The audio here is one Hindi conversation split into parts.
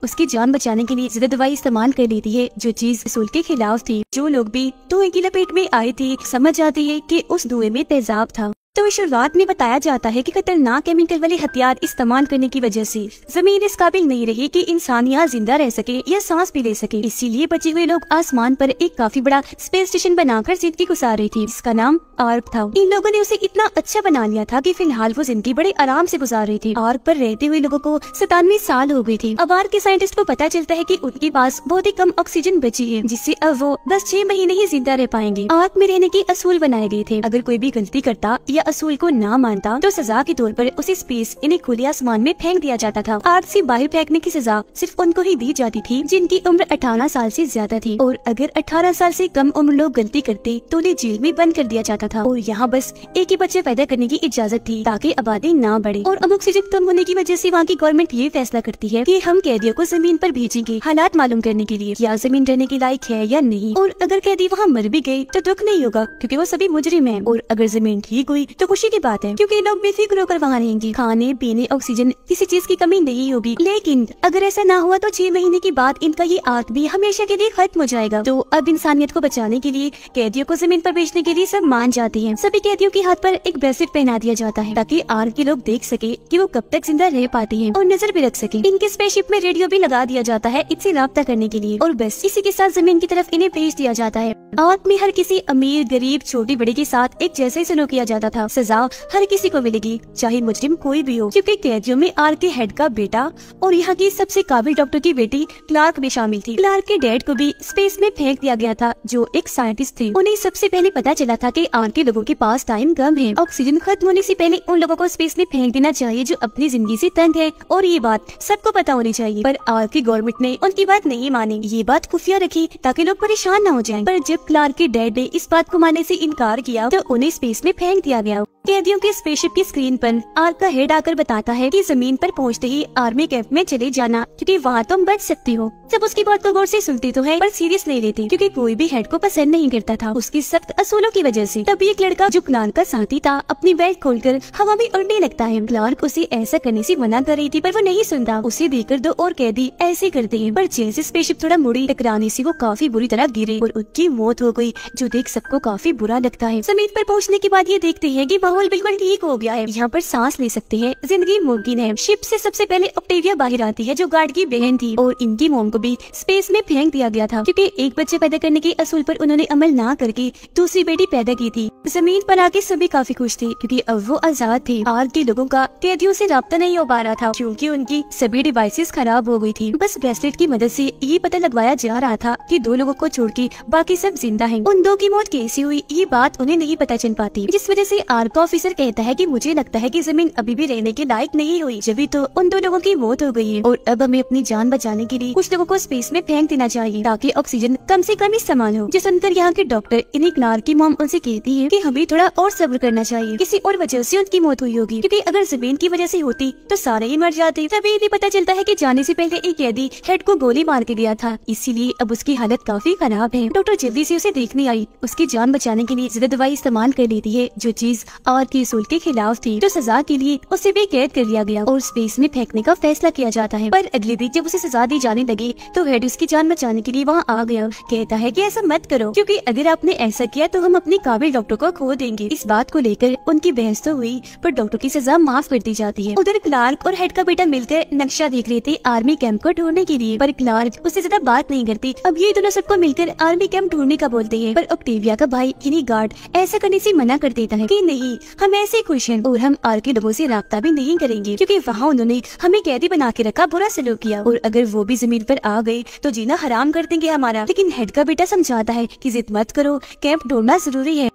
उसकी जान बचाने के लिए ज्यादा दवाई इस्तेमाल कर लेती है जो चीज असूल के खिलाफ थी। जो लोग भी धुएं की लपेट में आए थे समझ जाती है कि उस धुएं में तेजाब था। तो शुरुआत में बताया जाता है कि खतरनाक केमिकल वाले हथियार इस्तेमाल करने की वजह से जमीन इस काबिल नहीं रही कि इंसान यहाँ जिंदा रह सके या सांस भी ले सके। इसीलिए बचे हुए लोग आसमान पर एक काफी बड़ा स्पेस स्टेशन बनाकर जिंदगी गुजार रही थी जिसका नाम आर्क था। इन लोगों ने उसे इतना अच्छा बना लिया था कि फिलहाल वो जिंदगी बड़े आराम से गुजार रही थी। आर्क पर रहते हुए लोगों को 97 साल हो गई थी। अब आर्क के साइंटिस्ट को पता चलता है कि उनके पास बहुत ही कम ऑक्सीजन बची है जिससे अब वो बस 6 महीने ही जिंदा रह पाएंगे। आर्क में रहने के असूल बनाए गए थे। अगर कोई भी गलती करता या असूल को ना मानता तो सजा के तौर पर उसे स्पेस इन्हें खुले आसमान में फेंक दिया जाता था। आर्क से बाहर फेंकने की सजा सिर्फ उनको ही दी जाती थी जिनकी उम्र 18 साल से ज्यादा थी, और अगर 18 साल से कम उम्र लोग गलती करते तो उन्हें जेल में बंद कर दिया जाता था। और यहाँ बस एक ही बच्चे पैदा करने की इजाजत थी ताकि आबादी ना बढ़े। और अब ऑक्सीजन कम होने की वजह से वहाँ की गवर्नमेंट ये फैसला करती है कि हम कैदियों को जमीन पर भेजेंगे हालात मालूम करने के लिए क्या जमीन रहने के लायक है या नहीं। और अगर कैदी वहाँ मर भी गए तो दुख नहीं होगा क्योंकि वो सभी मुजरिम हैं। और अगर जमीन ठीक हुई तो खुशी की बात है क्योंकि लोग बेफिक्र होकर वहाँ रहेंगे। खाने पीने ऑक्सीजन किसी चीज की कमी नहीं होगी। लेकिन अगर ऐसा ना हुआ तो 6 महीने के बाद इनका ये आर्क भी हमेशा के लिए खत्म हो जाएगा। तो अब इंसानियत को बचाने के लिए कैदियों को जमीन पर भेजने के लिए सब मान जाते हैं। सभी कैदियों के हाथ पर एक ब्रेसलेट पहना दिया जाता है ताकि आर्क के लोग देख सके कि वो कब तक जिंदा रह पाते हैं और नजर भी रख सके। इनके स्पेसशिप में रेडियो भी लगा दिया जाता है इनसे राब्ता करने के लिए, और बस इसी के साथ जमीन की तरफ इन्हें भेज दिया जाता है। आर्क में हर किसी अमीर गरीब छोटे बड़े के साथ एक जैसे ही सलूक किया जाता था। सजा हर किसी को मिलेगी चाहे मुजरिम कोई भी हो, क्योंकि कैदियों में आर्क के हेड का बेटा और यहाँ की सबसे काबिल डॉक्टर की बेटी क्लार्क भी शामिल थी। क्लार्क के डैड को भी स्पेस में फेंक दिया गया था जो एक साइंटिस्ट थे। उन्हें सबसे पहले पता चला था कि आर्क के लोगों के पास टाइम कम है। ऑक्सीजन खत्म होने से पहले उन लोगों को स्पेस में फेंक देना चाहिए जो अपनी जिंदगी से तंग है, और ये बात सबको पता होनी चाहिए। पर आर्क की गवर्नमेंट ने उनकी बात नहीं मानी, ये बात खुफिया रखी ताकि लोग परेशान न हो जाएं। पर जब क्लार्क के डैड ने इस बात को मानने से इनकार किया तो उन्हें स्पेस में फेंक दिया गया। कैदियों के स्पेसशिप की स्क्रीन पर आर्क का हेड आकर बताता है कि जमीन पर पहुंचते ही आर्मी कैंप में चले जाना क्योंकि वहाँ तुम बच सकती हो। सब उसकी बात को गौर से सुनती तो है पर सीरियस नहीं लेती क्योंकि कोई भी हेड को पसंद नहीं करता था उसकी सख्त असूलों की वजह से। तब एक लड़का जो क्लार्क का साथी था अपनी बेल्ट खोलकर हवा में उड़ने लगता है। क्लार्क उसे ऐसा करने से मना कर रही थी पर वो नहीं सुनता। उसे देखकर 2 और कैदी ऐसे करते हैं, पर जैसे स्पेसशिप थोड़ा मुड़ी टकराने से वो काफी बुरी तरह गिरे और उनकी मौत हो गई, जो देख सबको काफी बुरा लगता है। जमीन पर पहुँचने के बाद ये देखते हैं कि माहौल बिल्कुल ठीक हो गया है, यहाँ पर सांस ले सकते हैं, जिंदगी मुमकिन है। शिप से सबसे पहले ऑक्टेविया बाहर आती है जो गार्ड की बहन थी, और इनकी मोम को भी स्पेस में फेंक दिया गया था क्योंकि एक बच्चे पैदा करने के असूल पर उन्होंने अमल ना करके दूसरी बेटी पैदा की थी। जमीन पर आके सभी काफी खुश थे क्योंकि अब वो आजाद थे। आर्क के लोगों का कैदियों से राब्ता नहीं हो पा रहा था क्योंकि उनकी सभी डिवाइसेस खराब हो गई थी। बस ब्रेसलेट की मदद से ये पता लगवाया जा रहा था कि 2 लोगों को छोड़ के बाकी सब जिंदा हैं। उन 2 की मौत कैसे हुई ये बात उन्हें नहीं पता चल पाती, जिस वजह से आर्क ऑफिसर कहता है कि मुझे लगता है कि जमीन अभी भी रहने के लायक नहीं हुई, जब तो उन 2 लोगों की मौत हो गई है और अब हमें अपनी जान बचाने के लिए कुछ लोगों को स्पेस में फेंक देना चाहिए ताकि ऑक्सीजन कम से कम इस्तेमाल हो। जो सुनकर यहाँ के डॉक्टर इन्हें क्लार्क की मॉम उनसे कहती है कि हमें थोड़ा और सब्र करना चाहिए, किसी और वजह से उनकी मौत हुई होगी क्योंकि अगर जमीन की वजह से होती तो सारे ही मर जाते। तभी इन्हें पता चलता है कि जाने से पहले एक कैदी हेड को गोली मार के गया था, इसीलिए अब उसकी हालत काफी खराब है। डॉक्टर जल्दी से उसे देखने आई, उसकी जान बचाने के लिए ज्यादा दवाई इस्तेमाल कर लेती है जो चीज आर्क के असूल के खिलाफ थी। तो सजा के लिए उसे भी कैद कर लिया गया और स्पेस में फेंकने का फैसला किया जाता है। पर अगले दिन जब उसे सजा दी जाने लगी तो हेड उसकी जान बचाने के लिए वहाँ आ गया। कहता है कि ऐसा मत करो क्योंकि अगर आपने ऐसा किया तो हम अपने काबिल डॉक्टर को खो देंगे। इस बात को लेकर उनकी बहस तो हुई पर डॉक्टर की सजा माफ कर दी जाती है। उधर क्लार्क और हेड का बेटा मिलकर नक्शा देख रहे थे आर्मी कैंप को ढूंढने के लिए, पर क्लार्क उससे ज्यादा बात नहीं करती। अब ये दोनों सबको मिलकर आर्मी कैंप ढूंढने का बोलते हैं, पर ऑक्टेविया का भाई इन्हीं गार्ड ऐसा करने से मना कर देता है कि नहीं, हम ऐसे खुश हैं और हम आर्क के लोगों से राब्ता भी नहीं करेंगे क्योंकि वहाँ उन्होंने हमें कैदी बना के रखा, बुरा सलूक किया, और अगर वो भी जमीन पर आ गए तो जीना हराम कर देंगे हमारा। लेकिन हेड का बेटा समझाता है कि जिद मत करो, कैंप ढूंढना जरूरी है।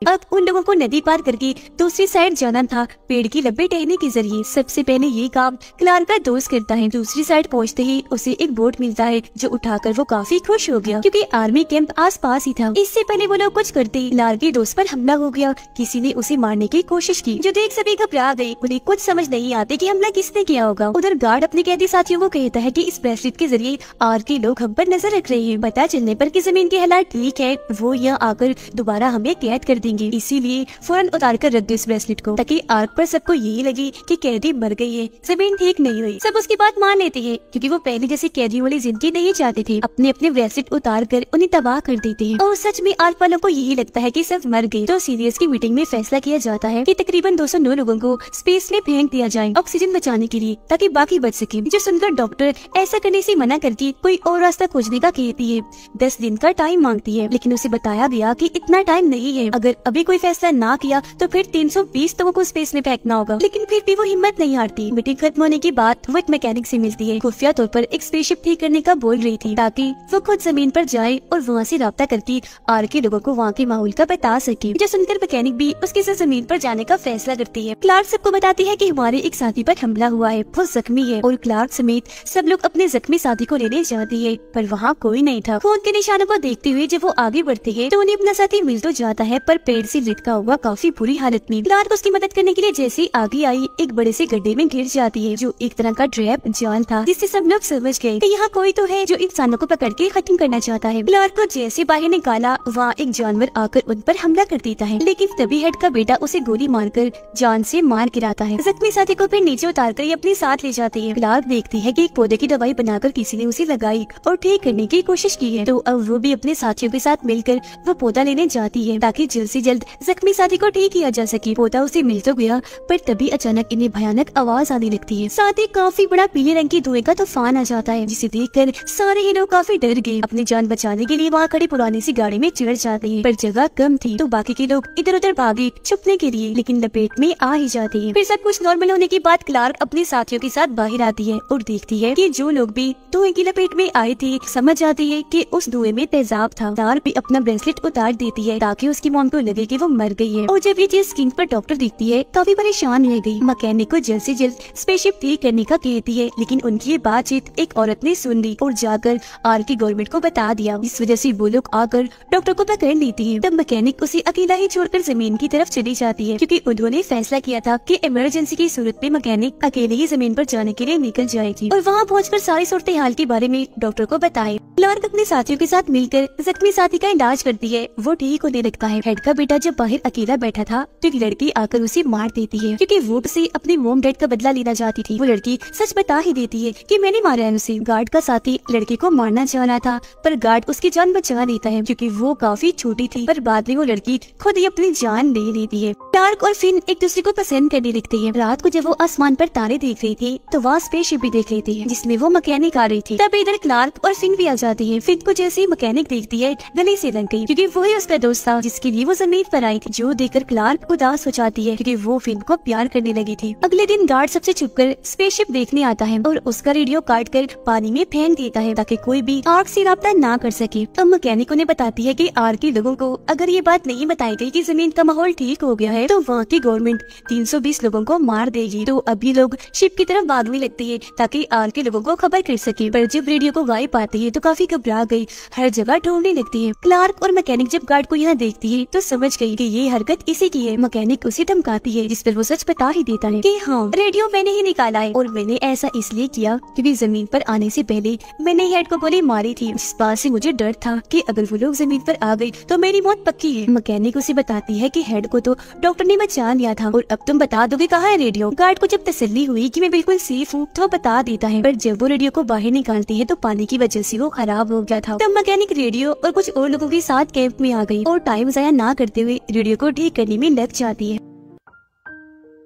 अब उन लोगों को नदी पार करके दूसरी साइड जाना था पेड़ की लपे टहने के जरिए। सबसे पहले ये काम क्लार्क का दोस्त करता है। दूसरी साइड पहुंचते ही उसे एक बोट मिलता है जो उठाकर वो काफी खुश हो गया क्योंकि आर्मी कैंप आस पास ही था। इससे पहले वो लोग कुछ करते क्लार्क के दोस्त पर हमला हो गया। किसी ने उसे मारने की कोशिश की जो देख सभी घबरा गए। उन्हें कुछ समझ नहीं आते कि हमला किसने किया होगा। उधर गार्ड अपने कैदी साथियों को कहता है कि इस ब्रेसलेट के जरिए आर्क के लोग हम पर नजर रख रहे हैं। पता चलने पर कि जमीन के हालात ठीक है वो यहाँ आकर दोबारा हमें कैद कर देंगे। देंगे, इसीलिए फौरन उतार कर रख दो इस ब्रेसलेट को, ताकि आग पर सबको यही लगे कि कैदी मर गई है, जमीन ठीक नहीं हुई। सब उसकी बात मान लेते हैं क्योंकि वो पहले जैसे कैदियों वाली जिंदगी नहीं चाहते थे। अपने अपने ब्रेसलेट उतार कर उन्हें तबाह कर देते हैं और सच में आग वालों को यही लगता है कि सब मर गए। तो सीरियस की मीटिंग में फैसला किया जाता है कि तकरीबन 209 लोगों को स्पेस में फेंक दिया जाए ऑक्सीजन बचाने के लिए, ताकि बाकी बच सके। जो सुनकर डॉक्टर ऐसा करने से मना करके कोई और रास्ता खोजने का कहती है। 10 दिन का टाइम मांगती है, लेकिन उसे बताया गया कि इतना टाइम नहीं है, अगर अभी कोई फैसला ना किया तो फिर 320 लोगों को स्पेस में फेंकना होगा। लेकिन फिर भी वो हिम्मत नहीं हारती। मीटिंग खत्म होने के बाद वो एक मैकेनिक से मिलती है। खुफिया तौर पर एक स्पेसशिप ठीक करने का बोल रही थी, ताकि वो खुद जमीन पर जाए और वहाँ से राब्ता करके आर के लोगों को वहाँ के माहौल का बता सके। जो सुनकर मैकेनिक भी उसके साथ जमीन पर जाने का फैसला करती है। क्लार्क सबको बताती है कि हमारे एक साथी पर हमला हुआ है, वो जख्मी है, और क्लार्क समेत सब लोग अपने जख्मी साथी को लेने जाती है, पर वहाँ कोई नहीं था। वो उनके निशानों को देखते हुए जब वो आगे बढ़ते हैं तो उन्हें अपना साथी मिल तो जाता है, पर पेड़ से लटका हुआ काफी बुरी हालत में। क्लार्क उसकी मदद करने के लिए जैसे ही आगे आई एक बड़े से गड्ढे में गिर जाती है, जो एक तरह का ट्रैप जाल था, जिससे सब लोग समझ गए कि यहाँ कोई तो है जो इंसानों को पकड़ के खत्म करना चाहता है। क्लार्क को जैसे बाहर निकाला, वहाँ एक जानवर आकर उन पर हमला कर देता है, लेकिन तभी हेड का बेटा उसे गोली मारकर जान से मार गिराता है। जख्मी साथी को फिर नीचे उतार कर अपने साथ ले जाती है। क्लार्क देखती है कि एक पौधे की दवाई बनाकर किसी ने उसे लगाई और ठीक करने की कोशिश की है, तो अब वो भी अपने साथियों के साथ मिलकर वो पौधा लेने जाती है, ताकि जल्द से जल्द जख्मी साथी को ठीक किया जा सके। पौधा उसे मिल तो गया, पर तभी अचानक इन्हें भयानक आवाज आने लगती है। साथ ही काफी बड़ा पीले रंग की धुएं का तूफान आ जाता है, जिसे देखकर सारे ही लोग काफी डर गए। अपनी जान बचाने के लिए वहाँ खड़ी पुरानी सी गाड़ी में चढ़ जाते हैं, पर जगह कम थी, तो बाकी के लोग इधर उधर भागे छुपने के लिए, लेकिन लपेट में आ ही जाते हैं। फिर सब कुछ नॉर्मल होने के बाद क्लार्क अपने साथियों के साथ बाहर आती है और देखती है कि जो लोग भी धुएं की लपेट में आए थे समझ जाती है कि उस धुएं में तेजाब था। क्लार्क भी अपना ब्रेसलेट उतार देती है ताकि उसकी मॉम को लगे कि वो मर गई है, और जब ये चीज स्क्रीन पर डॉक्टर देखती है काफी परेशान रह गई। मैकेनिक को जल्द से जल्द स्पेसशिप ठीक करने का कहती है, लेकिन उनकी ये बातचीत एक औरत ने सुन ली और जाकर आर की गवर्नमेंट को बता दिया। इस वजह से वो लोग आकर डॉक्टर को पकड़ लेती है। तब मैकेनिक उसे अकेला ही छोड़कर जमीन की तरफ चली जाती है, क्योंकि उन्होंने फैसला किया था कि इमरजेंसी की सूरत में मैकेनिक अकेले ही जमीन पर जाने के लिए निकल जाएगी और वहाँ पहुंचकर सारी सूरत हाल के बारे में डॉक्टर को बताए। क्लार्क अपने साथियों के साथ मिलकर जख्मी साथी का इलाज करती है, वो ठीक होने लगता है। हेड का बेटा जब बाहर अकेला बैठा था तो एक लड़की आकर उसे मार देती है, क्योंकि वो उसे अपने मॉम डैड का बदला लेना चाहती थी। वो लड़की सच बता ही देती है कि मैंने मारा है उसे। गार्ड का साथी लड़की को मारना चाह रहा था, पर गार्ड उसकी जान बचा लेता है, क्योंकि वो काफी छोटी थी, पर बाद में वो लड़की खुद ही अपनी जान ले लेती है। क्लार्क और फिन एक दूसरे को पसंद करने लगते हैं। रात को जब वो आसमान पर तारे देख रही थी तो वहाँ स्पेसशिप भी देख रही थी, जिसमें वो मैकेनिक आ रही थी। तब इधर क्लार्क और फिन भी आ जाती है। फिन को जैसे ही मैकेनिक देखती है गले से लग गई, क्योंकि वही उसका दोस्त था जिसके लिए वो जमीन पर आई थी, जो देखकर क्लार्क उदास हो जाती है, क्योंकि वो फिन को प्यार करने लगी थी। अगले दिन गार्ड सबसे छुपकर स्पेसशिप देखने आता है और उसका रेडियो काट कर पानी में फेंक देता है, ताकि कोई भी आर्क से राब्ता ना कर सके। तब मैकेनिक उन्हें बताती है कि आर्क के लोगों को अगर ये बात नहीं बताई गई कि जमीन का माहौल ठीक हो गया है तो वहाँ की गवर्नमेंट 320 लोगों को मार देगी। तो अभी लोग शिप की तरफ भागने लगते हैं ताकि आर्क के लोगों को खबर कर सके, पर जब रेडियो को गायब पाती है तो काफी घबरा गई, हर जगह ढूंढने लगती है। क्लार्क और मैकेनिक जब गार्ड को यहाँ देखती है तो समझ गई कि ये हरकत इसी की है। मैकेनिक उसे धमकाती है, जिस पर वो सच बता ही देता है कि हाँ, रेडियो मैंने ही निकाला है और मैंने ऐसा इसलिए किया क्योंकि जमीन पर आने से पहले मैंने हेड को गोली मारी थी, जिस बात से मुझे डर था कि अगर वो लोग जमीन पर आ गए तो मेरी मौत पक्की है। मैकेनिक उसे बताती है कि हेड को तो डॉक्टर ने बचा लिया था और अब तुम बता दोगे कहाँ है रेडियो। गार्ड को जब तसल्ली हुई कि मैं बिल्कुल सेफ हूँ तो बता देता है, पर जब वो रेडियो को बाहर निकालती है तो पानी की वजह से वो खराब हो गया था। तब मैकेनिक रेडियो और कुछ और लोगों के साथ कैंप में आ गई और टाइम जाया ना करते हुए रेडियो को ठीक करने में लग जाती है।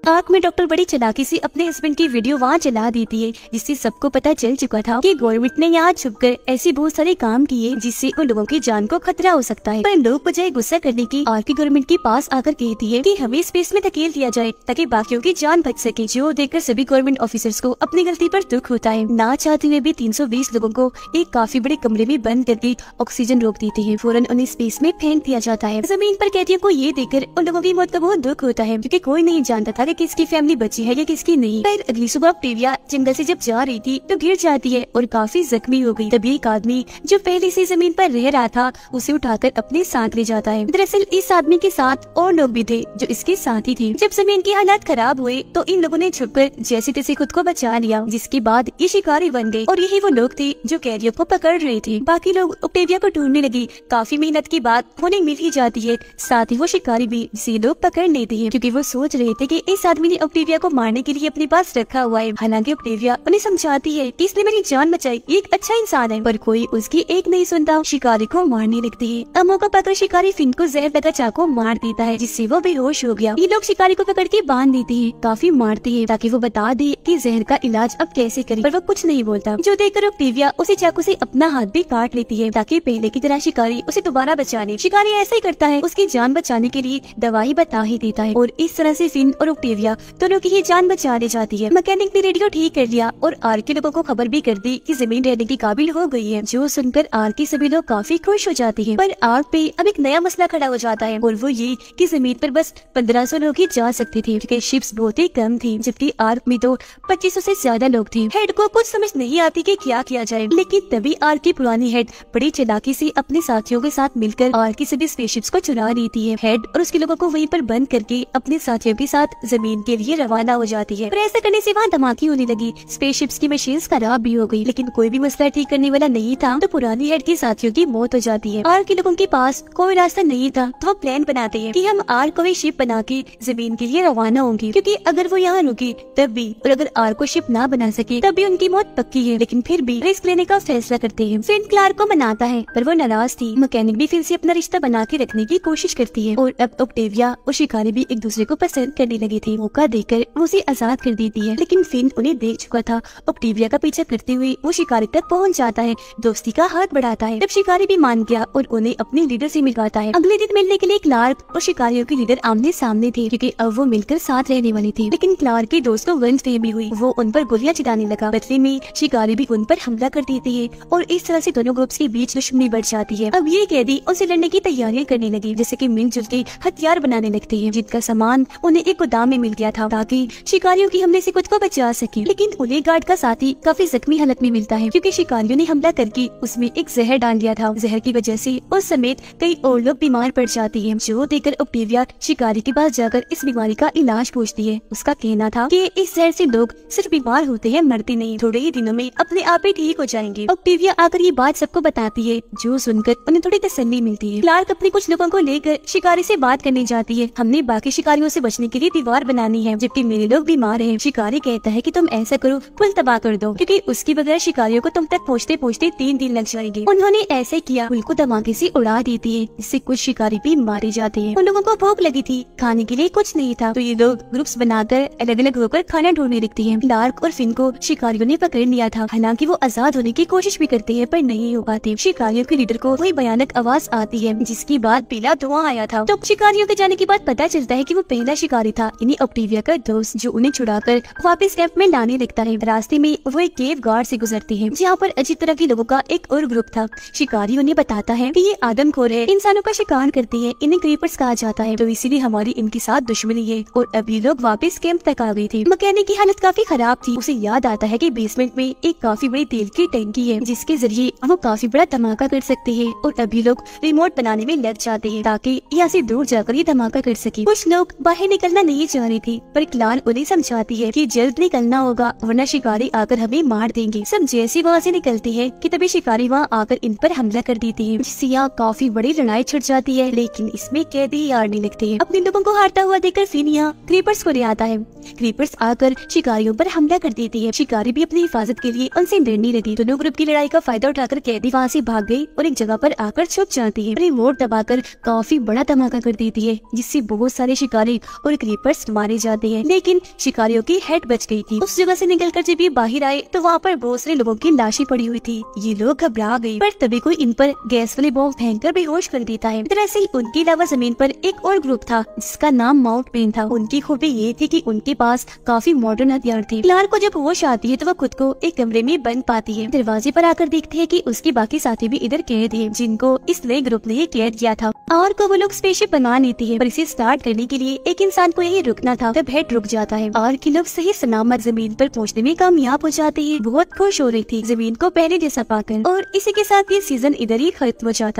आग में डॉक्टर बड़ी चालाकी से अपने हस्बैंड की वीडियो वहाँ चला देती है, जिससे सबको पता चल चुका था कि गवर्नमेंट ने यहाँ छुपकर ऐसे बहुत सारे काम किए जिससे उन लोगों की जान को खतरा हो सकता है। पर लोग बजाय गुस्सा करने की आग की गवर्नमेंट के पास आकर कहती है कि हमें स्पेस में धकेल दिया जाए ताकि बाकियों की जान बच सके, जो देखकर सभी गवर्नमेंट ऑफिसर्स को अपनी गलती पर दुख होता है। ना चाहते हुए भी 320 लोगों को एक काफी बड़े कमरे में बंद करके ऑक्सीजन रोक देते हैं। फौरन उन्हें स्पेस में फेंक दिया जाता है। जमीन पर कैदियों को ये देखकर उन लोगों की मौत का बहुत दुख होता है, क्योंकि कोई नहीं जानता था कि कि इसकी फैमिली बची है या किसकी नहीं। फिर अगली सुबह ऑक्टेविया जंगल से जब जा रही थी तो गिर जाती है और काफी जख्मी हो गई। तभी एक आदमी जो पहले से जमीन पर रह रहा था उसे उठाकर अपने साथ ले जाता है। दरअसल इस आदमी के साथ और लोग भी थे जो इसके साथी थे। जब जमीन की हालात खराब हुए तो इन लोगों ने छुपकर जैसे तैसे खुद को बचा लिया, जिसके बाद ये शिकारी बन गए और यही वो लोग थे जो कैदियों को पकड़ रहे थे। बाकी लोग ऑक्टेविया को ढूंढने लगी। काफी मेहनत के बाद उन्हें मिल ही जाती है। साथ ही वो शिकारी भी जिसे लोग पकड़ लेते हैं, क्योंकि वो सोच रहे थे कि इस आदमी ने ऑक्टेविया को मारने के लिए अपने पास रखा हुआ है। हालांकि ऑक्टेविया उन्हें समझाती है कि इसने मेरी जान बचाई, ये एक अच्छा इंसान है, पर कोई उसकी एक नहीं सुनता। शिकारी को मारने लगती है। अब मौका पाकर शिकारी फिन को जहर लगा चाकू मार देता है, जिससे वो बेहोश हो गया। ये लोग शिकारी को पकड़ के बांध देते हैं, काफी मारते हैं ताकि वो बता दे कि जहर का इलाज अब कैसे करें, पर वो कुछ नहीं बोलता। जो देखकर ऑक्टेविया उसे चाकू से अपना हाथ भी काट लेती है ताकि पहले की तरह शिकारी उसे दोबारा बचा ले। शिकारी ऐसा ही करता है, उसकी जान बचाने के लिए दवाई बता ही देता है और इस तरह से फिन और ऑक्टेविया दोनों की ही जान बचा दी जाती है। मैकेनिक ने रेडियो ठीक कर लिया और आर्क के लोगों को खबर भी कर दी कि जमीन रहने की काबिल हो गई है, जो सुनकर आर्क के सभी लोग काफी खुश हो जाते हैं। पर आर्क पे अब एक नया मसला खड़ा हो जाता है और वो ये कि जमीन पर बस 1500 लोग ही जा सकते थे, क्योंकि शिप्स बहुत ही कम थी, जबकि आर्क में तो 2500 से ज्यादा लोग थे। हेड को कुछ समझ नहीं आती कि क्या किया जाए, लेकिन तभी आर्क की पुरानी हेड बड़ी चालाकी से अपने साथियों के साथ मिलकर आर्क की सभी स्पेसशिप्स को चुरा लेती है। हेड और उसके लोगों को वहीं पर बंद करके अपने साथियों के साथ जमीन के लिए रवाना हो जाती है। पर ऐसा करने से वहाँ धमाके होने लगी। स्पेसशिप्स की मशीन्स खराब भी हो गई, लेकिन कोई भी मसला ठीक करने वाला नहीं था, तो पुरानी हेड के साथियों की मौत हो जाती है। आर्क के लोगों के पास कोई रास्ता नहीं था, तो वो प्लान बनाते हैं कि हम आर्क को शिप बना के जमीन के लिए रवाना होंगे, क्योंकि अगर वो यहाँ रुकी तब भी और अगर आर्क को शिप ना बना सके तब भी उनकी मौत पक्की है। लेकिन फिर भी रिस्क लेने का फैसला करते हैं। फिन क्लार्क को मनाता है, पर वो नाराज थी। मैकेनिक भी फिर से अपना रिश्ता बना के रखने की कोशिश करती है और अब ऑक्टेविया और शिकारी भी एक दूसरे को पसंद करने लगे थे। मौका देकर वो उसे आजाद कर देती है, लेकिन फिन उन्हें देख चुका था। ऑक्टेविया का पीछा करते हुए वो शिकारी तक पहुँच जाता है, दोस्ती का हाथ बढ़ाता है। तब शिकारी भी मान गया और उन्हें अपने लीडर से मिलवाता है। अगले दिन मिलने के लिए क्लार्क और शिकारियों के लीडर आमने सामने थे, क्योंकि अब वो मिलकर साथ रहने वाली थी। लेकिन क्लार्क के दोस्त को गलतफहमी हुई, वो उन पर गोलियां चलाने लगा। बदले में शिकारी भी उन पर हमला कर देते हैं और इस तरह से दोनों ग्रुप्स के बीच दुश्मनी बढ़ जाती है। अब ये कैदी उनसे लड़ने की तैयारियां करने लगी, जैसे कि मिलजुल के हथियार बनाने लगते हैं, जिनका सामान उन्हें एक गोदाम में मिल गया था ताकि शिकारियों के हमले से खुद को बचा सके। लेकिन उन्हें गार्ड का साथी काफी जख्मी हालत में मिलता है, क्योंकि शिकारियों ने हमला करके उसमें एक जहर डाल दिया था। जहर की वजह से उस समेत कई और लोग बीमार पड़ जाते हैं, जो देखकर ऑक्टेविया शिकारी के पास जाकर इस बीमारी का इलाज पूछती है। उसका कहना था कि इस जहर से लोग सिर्फ बीमार होते हैं, मरते नहीं, थोड़े ही दिनों में अपने आप ही ठीक हो जाएंगे। ऑक्टेविया आकर ये बात सबको बताती है, जो सुनकर उन्हें थोड़ी तसल्ली मिलती है। क्लार्क अपने कुछ लोगों को लेकर शिकारी से बात करने जाती है। हमने बाकी शिकारियों से बचने के लिए दीवार बनानी है, जबकि मेरे लोग बीमार हैं। शिकारी कहता है कि तुम ऐसा करो, पुल तबाह कर दो, क्योंकि उसके बगैर शिकारियों को तुम तक पहुँचते पहुँचते 3 दिन लग जाएंगे। उन्होंने ऐसे किया, पुल को धमाके से उड़ा देती है, जिससे कुछ शिकारी भी मारे जाते हैं। उन लोगों को भूख लगी थी, खाने के लिए कुछ नहीं था, तो ये लोग ग्रुप्स बनाकर अलग अलग होकर खाना ढूंढने लगती हैं। क्लार्क और फिन को शिकारियों ने पकड़ लिया था। हालांकि वो आजाद होने की कोशिश भी करते हैं, पर नहीं हो पाते। शिकारियों के लीडर को कोई भयानक आवाज आती है, जिसके बाद पीला धुआं आया था। तो शिकारियों के जाने के बाद पता चलता है कि वो पहला शिकारी था, यानी ऑक्टेविया का दोस्त, जो उन्हें छुड़ाकर वापस कैंप में लाने लगता है। रास्ते में वो एक केव गार्ड से गुजरते हैं, जहाँ पर अजीब तरह के लोगों का एक और ग्रुप था। शिकारी उन्हें बताता है कि ये आदमखोर है, इंसानों का शिकार करते हैं, इन्हें क्रीपर्स कहा जाता है, तो इसीलिए हमारी इनके साथ दुश्मनी है। और अब ये लोग वापस कैंप तक आ गए थे। मैकेनिक की हालत काफी खराब थी। उसे याद आता है कि बेसमेंट में एक काफी बड़ी तेल की टंकी है, जिसके जरिए वो काफी बड़ा धमाका कर सकते हैं। और अभी लोग रिमोट बनाने में लग जाते हैं ताकि यहाँ से दूर जाकर ये धमाका कर सके। कुछ लोग बाहर निकलना नहीं चाह रहे थे, पर क्लार्क उन्हें समझाती है कि जल्द निकलना होगा, वरना शिकारी आकर हमें मार देंगे। सब जैसे वहाँ से निकलते हैं कि तभी शिकारी वहाँ आकर इन पर हमला कर देते हैं, जिससे यहाँ काफी बड़ी लड़ाई छिड़ जाती है। लेकिन इसमें कैदी हारने लगते हैं। अपने लोगों को हारता हुआ देखकर फिन यहाँ क्रीपर्स को ले आता है। क्रीपर्स आकर शिकारियों पर हमला कर देती है। शिकारी भी अपनी हिफाजत के लिए उनसे डरने लगी। दोनों ग्रुप की लड़ाई का फायदा उठाकर कैदी वहाँ से भाग गई और एक जगह पर आकर छुप जाती है। रिमोट दबाकर काफी बड़ा धमाका कर देती है, जिससे बहुत सारे शिकारी और क्रीपर्स मारे जाते हैं। लेकिन शिकारियों की हेड बच गई थी। उस जगह से निकलकर जब ये बाहर आए तो वहाँ पर बहुत सारे लोगों की लाशें पड़ी हुई थी। ये लोग घबरा गए, पर तभी कोई इन पर गैस वाले बॉम्ब फेंककर बेहोश कर देता है। दरअसल उनके अलावा जमीन पर एक और ग्रुप था, जिसका नाम माउंट पेन था। उनकी खूबी ये थी कि उनके पास काफी मॉडर्न हथियार थे। क्लार्क को जब होश आती है तो वह खुद को एक कमरे में बंद पाती है। दरवाजे पर आकर देखते हैं कि उसके बाकी साथी भी इधर कैद हैं, जिनको इस नए ग्रुप ने कैद किया था। और को वो लोग स्पेसशिप बनवा लेती है, पर इसे स्टार्ट करने के लिए एक इंसान को यही रुक रुकना था तब हेड रुक जाता है और किलब सही सलामत जमीन पर पहुंचने में कामयाब हो जाती है। बहुत खुश हो रही थी जमीन को पहले जैसा पाकर। और इसी के साथ ये सीजन इधर ही खत्म हो जाता।